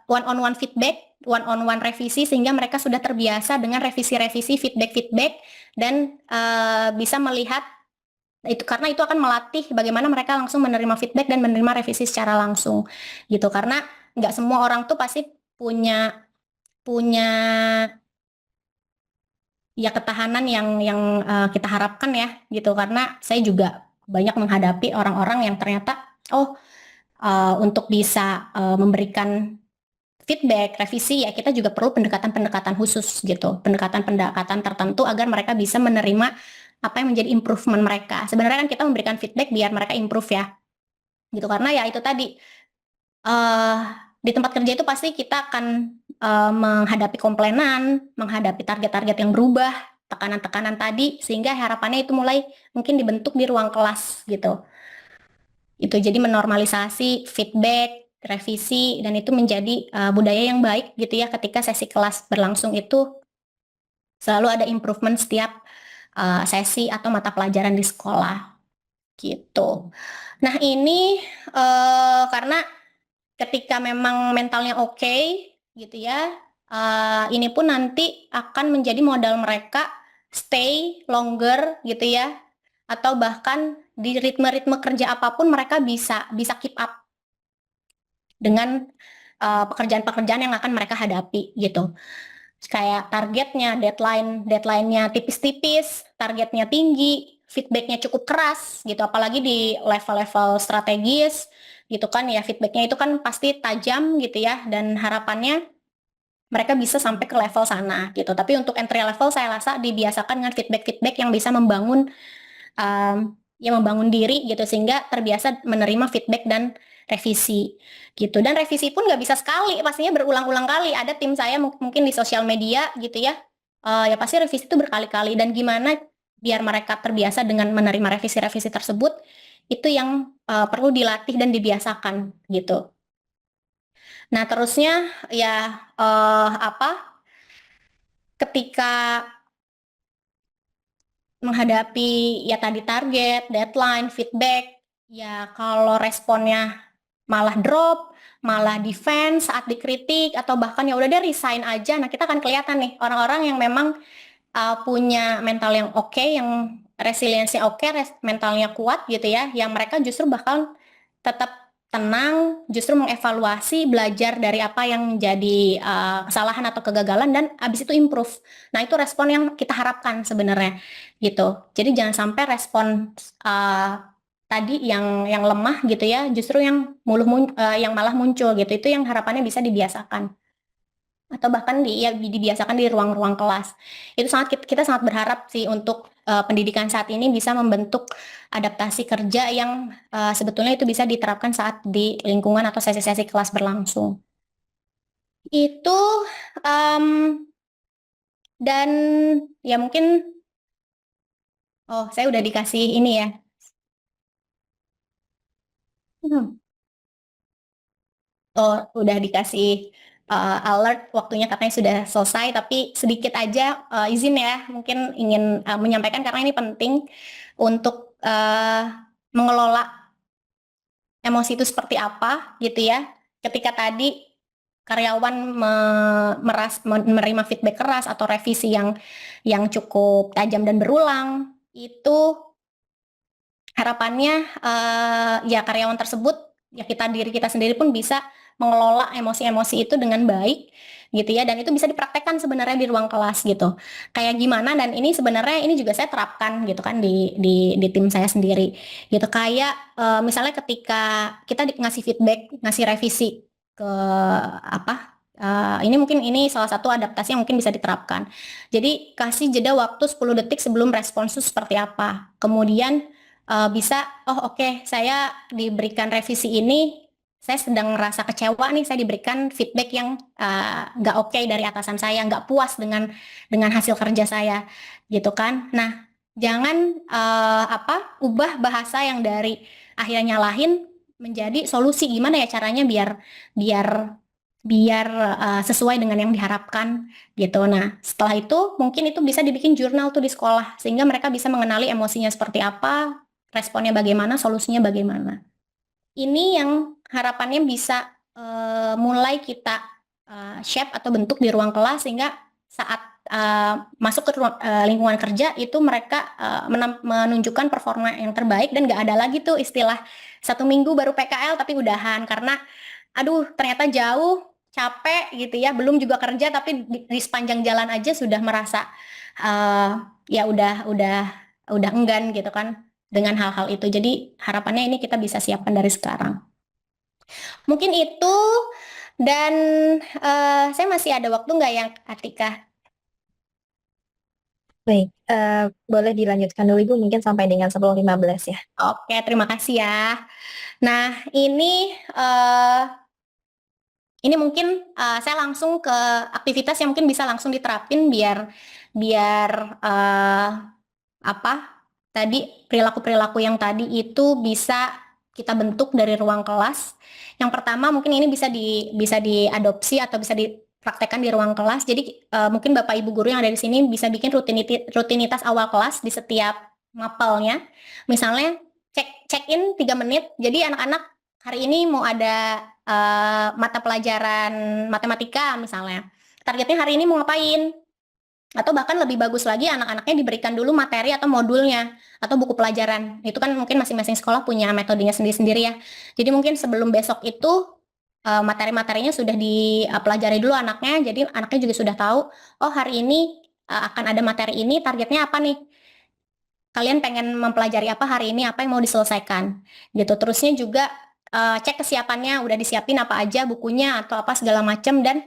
[SPEAKER 1] one-on-one feedback, one-on-one revisi, sehingga mereka sudah terbiasa dengan revisi-revisi, feedback-feedback, dan bisa melihat itu, karena itu akan melatih bagaimana mereka langsung menerima feedback dan menerima revisi secara langsung gitu, karena nggak semua orang tuh pasti punya punya ya ketahanan yang kita harapkan ya gitu, karena saya juga banyak menghadapi orang-orang yang ternyata untuk bisa memberikan feedback, revisi, ya kita juga perlu pendekatan-pendekatan khusus gitu, pendekatan-pendekatan tertentu agar mereka bisa menerima apa yang menjadi improvement mereka. Sebenarnya kan kita memberikan feedback biar mereka improve ya, gitu. Karena ya itu tadi, di tempat kerja itu pasti kita akan menghadapi komplainan, menghadapi target-target yang berubah, tekanan-tekanan tadi, sehingga harapannya itu mulai mungkin dibentuk di ruang kelas gitu. Itu jadi menormalisasi feedback, revisi, dan itu menjadi budaya yang baik gitu ya, ketika sesi kelas berlangsung itu selalu ada improvement setiap sesi atau mata pelajaran di sekolah gitu. Nah ini karena ketika memang mentalnya oke gitu ya, ini pun nanti akan menjadi modal mereka stay longer gitu ya, atau bahkan di ritme-ritme kerja apapun mereka bisa keep up dengan pekerjaan-pekerjaan yang akan mereka hadapi gitu. Kayak targetnya, deadline-nya tipis-tipis, targetnya tinggi, feedbacknya cukup keras gitu, apalagi di level-level strategis gitu kan ya, feedbacknya itu kan pasti tajam gitu ya, dan harapannya mereka bisa sampai ke level sana gitu. Tapi untuk entry level saya rasa dibiasakan dengan feedback-feedback yang bisa membangun membangun diri gitu, sehingga terbiasa menerima feedback dan revisi gitu. Dan revisi pun nggak bisa sekali, pastinya berulang-ulang kali. Ada tim saya mungkin di sosial media gitu ya, ya pasti revisi itu berkali-kali, dan gimana biar mereka terbiasa dengan menerima revisi-revisi tersebut, itu yang perlu dilatih dan dibiasakan gitu. Nah terusnya ya ketika menghadapi ya tadi target, deadline, feedback, ya kalau responnya malah drop, malah defense saat dikritik, atau bahkan ya udah deh resign aja. Nah kita akan kelihatan nih orang-orang yang memang punya mental yang oke, yang resiliensi oke, mentalnya kuat gitu ya, yang mereka justru bakal tetap tenang, justru mengevaluasi, belajar dari apa yang menjadi kesalahan atau kegagalan, dan abis itu improve. Nah itu respon yang kita harapkan sebenarnya gitu. Jadi jangan sampai respon tadi yang lemah gitu ya, justru yang yang malah muncul gitu. Itu yang harapannya bisa dibiasakan, atau bahkan dibiasakan di ruang-ruang kelas. Itu kita sangat berharap sih untuk pendidikan saat ini bisa membentuk adaptasi kerja yang sebetulnya itu bisa diterapkan saat di lingkungan atau sesi-sesi kelas berlangsung. Itu dan ya mungkin saya udah dikasih ini ya. Udah dikasih alert waktunya katanya sudah selesai, tapi sedikit aja izin ya, mungkin ingin menyampaikan karena ini penting untuk mengelola emosi itu seperti apa gitu ya. Ketika tadi karyawan menerima feedback keras atau revisi yang cukup tajam dan berulang, itu harapannya ya karyawan tersebut, ya diri kita sendiri pun bisa mengelola emosi-emosi itu dengan baik gitu ya, dan itu bisa dipraktekkan sebenarnya di ruang kelas gitu. Kayak gimana, dan ini sebenarnya ini juga saya terapkan gitu kan di tim saya sendiri gitu. Kayak misalnya ketika kita ngasih feedback, ngasih revisi ke ini mungkin ini salah satu adaptasi yang mungkin bisa diterapkan. Jadi kasih jeda waktu 10 detik sebelum respons itu seperti apa. Kemudian bisa, oke, saya diberikan revisi ini, saya sedang merasa kecewa nih, saya diberikan feedback yang nggak oke dari atasan saya, nggak puas dengan hasil kerja saya, gitu kan. Nah, Jangan ubah bahasa yang dari akhirnya nyalahin menjadi solusi. Gimana ya caranya biar biar biar sesuai dengan yang diharapkan gitu. Nah, setelah itu mungkin itu bisa dibikin jurnal tuh di sekolah sehingga mereka bisa mengenali emosinya seperti apa, responnya bagaimana, solusinya bagaimana. Ini yang harapannya bisa mulai kita shape atau bentuk di ruang kelas sehingga saat masuk ke lingkungan kerja itu mereka menunjukkan performa yang terbaik dan nggak ada lagi tuh istilah 1 minggu baru PKL tapi udahan karena aduh ternyata jauh capek gitu ya belum juga kerja tapi di sepanjang jalan aja sudah merasa ya udah enggan gitu kan dengan hal-hal itu. Jadi harapannya ini kita bisa siapkan dari sekarang. Mungkin itu dan saya masih ada waktu nggak yang Atika?
[SPEAKER 2] Baik, boleh dilanjutkan dulu Ibu mungkin sampai dengan 10.15 ya.
[SPEAKER 1] Oke, terima kasih ya. Nah, eh, ini mungkin saya langsung ke aktivitas yang mungkin bisa langsung diterapin biar biar apa tadi perilaku-perilaku yang tadi itu bisa kita bentuk dari ruang kelas. Yang pertama mungkin ini bisa diadopsi atau bisa dipraktekkan di ruang kelas. Jadi mungkin Bapak Ibu guru yang ada di sini bisa bikin rutinitas awal kelas di setiap mapelnya. Misalnya check in 3 menit. Jadi anak-anak hari ini mau ada mata pelajaran matematika misalnya. Targetnya hari ini mau ngapain? Atau bahkan lebih bagus lagi anak-anaknya diberikan dulu materi atau modulnya atau buku pelajaran. Itu kan mungkin masing-masing sekolah punya metodenya sendiri-sendiri ya. Jadi mungkin sebelum besok itu materi-materinya sudah dipelajari dulu anaknya. Jadi anaknya juga sudah tahu, oh hari ini akan ada materi ini, targetnya apa nih? Kalian pengen mempelajari apa hari ini, apa yang mau diselesaikan. Gitu. Terusnya juga cek kesiapannya, udah disiapin apa aja bukunya atau apa segala macam dan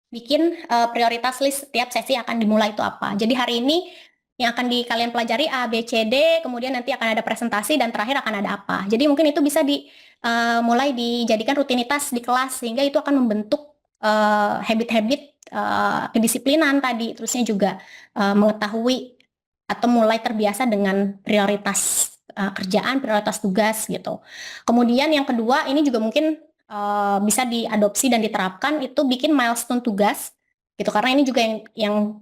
[SPEAKER 1] bikin prioritas list setiap sesi akan dimulai itu apa. Jadi hari ini yang akan kalian pelajari A, B, C, D, kemudian nanti akan ada presentasi dan terakhir akan ada apa. Jadi mungkin itu bisa mulai dijadikan rutinitas di kelas sehingga itu akan membentuk habit-habit kedisiplinan tadi. Terusnya juga mengetahui atau mulai terbiasa dengan prioritas kerjaan, prioritas tugas gitu. Kemudian yang kedua ini juga mungkin bisa diadopsi dan diterapkan itu bikin milestone tugas gitu karena ini juga yang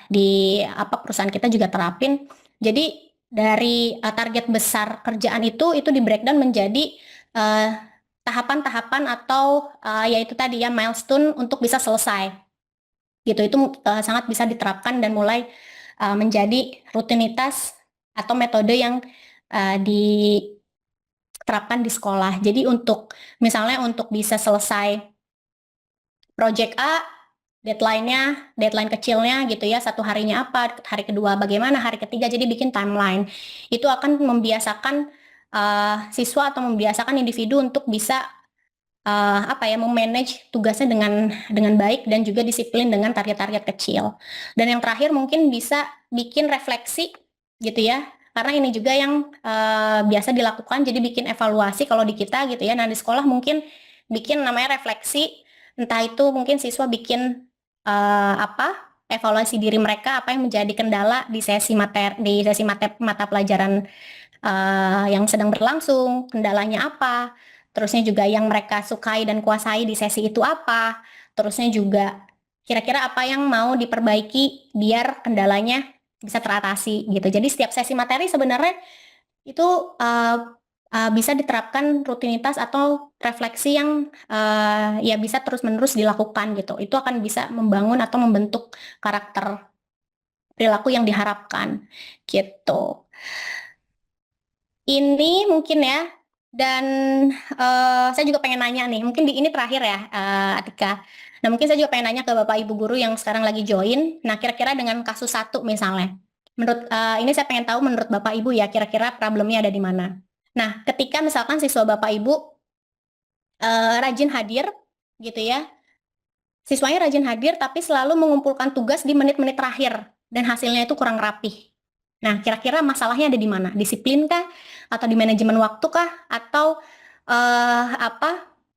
[SPEAKER 1] di perusahaan kita juga terapin. Jadi dari target besar kerjaan itu di breakdown menjadi eh, tahapan-tahapan atau yaitu tadi ya milestone untuk bisa selesai gitu. Itu sangat bisa diterapkan dan mulai menjadi rutinitas atau metode yang diterapkan di sekolah. Jadi misalnya untuk bisa selesai project A, deadline kecilnya gitu ya, satu harinya apa, hari kedua bagaimana, hari ketiga, jadi bikin timeline. Itu akan membiasakan siswa atau membiasakan individu untuk bisa memanage tugasnya dengan baik dan juga disiplin dengan target-target kecil. Dan yang terakhir mungkin bisa bikin refleksi gitu ya. Karena ini juga yang biasa dilakukan, jadi bikin evaluasi kalau di kita gitu ya. Nah di sekolah mungkin bikin namanya refleksi, entah itu mungkin siswa bikin evaluasi diri mereka, apa yang menjadi kendala di sesi mata pelajaran yang sedang berlangsung, kendalanya apa, terusnya juga yang mereka sukai dan kuasai di sesi itu apa, terusnya juga kira-kira apa yang mau diperbaiki biar kendalanya bisa teratasi gitu. Jadi setiap sesi materi sebenarnya itu bisa diterapkan rutinitas atau refleksi yang ya bisa terus-menerus dilakukan gitu. Itu akan bisa membangun atau membentuk karakter perilaku yang diharapkan gitu. Ini mungkin ya, dan saya juga pengen nanya nih, mungkin ini terakhir ya, Atika. Nah, mungkin saya juga pengen nanya ke Bapak Ibu guru yang sekarang lagi join. Nah, kira-kira dengan kasus satu misalnya, ini saya pengen tahu menurut Bapak Ibu ya, kira-kira problemnya ada di mana. Nah, ketika misalkan siswa Bapak Ibu rajin hadir, gitu ya, siswanya rajin hadir tapi selalu mengumpulkan tugas di menit-menit terakhir dan hasilnya itu kurang rapih. Nah, kira-kira masalahnya ada di mana? Disiplin kah? Atau di manajemen waktu kah? Atau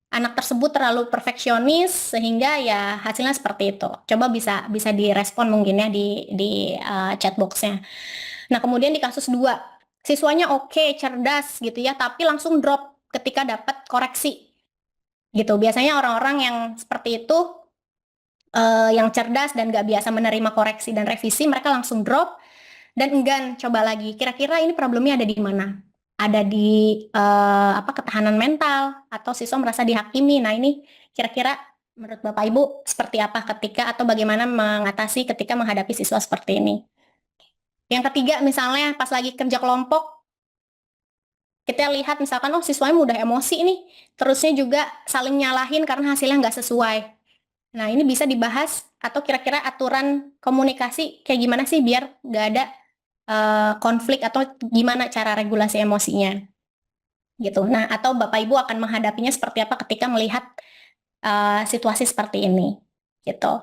[SPEAKER 1] anak tersebut terlalu perfeksionis sehingga ya hasilnya seperti itu. Coba bisa direspon mungkin ya di chat box-nya. Nah, kemudian di kasus 2, siswanya oke, cerdas gitu ya, tapi langsung drop ketika dapat koreksi. Gitu. Biasanya orang-orang yang seperti itu, yang cerdas dan gak biasa menerima koreksi dan revisi, mereka langsung drop dan enggan coba lagi. Kira-kira ini problemnya ada di mana? Ada di ketahanan mental atau siswa merasa dihakimi. Nah, ini kira-kira menurut Bapak Ibu seperti apa ketika atau bagaimana mengatasi ketika menghadapi siswa seperti ini? Yang ketiga, misalnya pas lagi kerja kelompok, kita lihat misalkan, oh siswanya mudah emosi nih, terusnya juga saling nyalahin karena hasilnya nggak sesuai. Nah, ini bisa dibahas atau kira-kira aturan komunikasi kayak gimana sih biar nggak ada konflik atau gimana cara regulasi emosinya gitu. Nah, atau Bapak Ibu akan menghadapinya seperti apa ketika melihat situasi seperti ini gitu.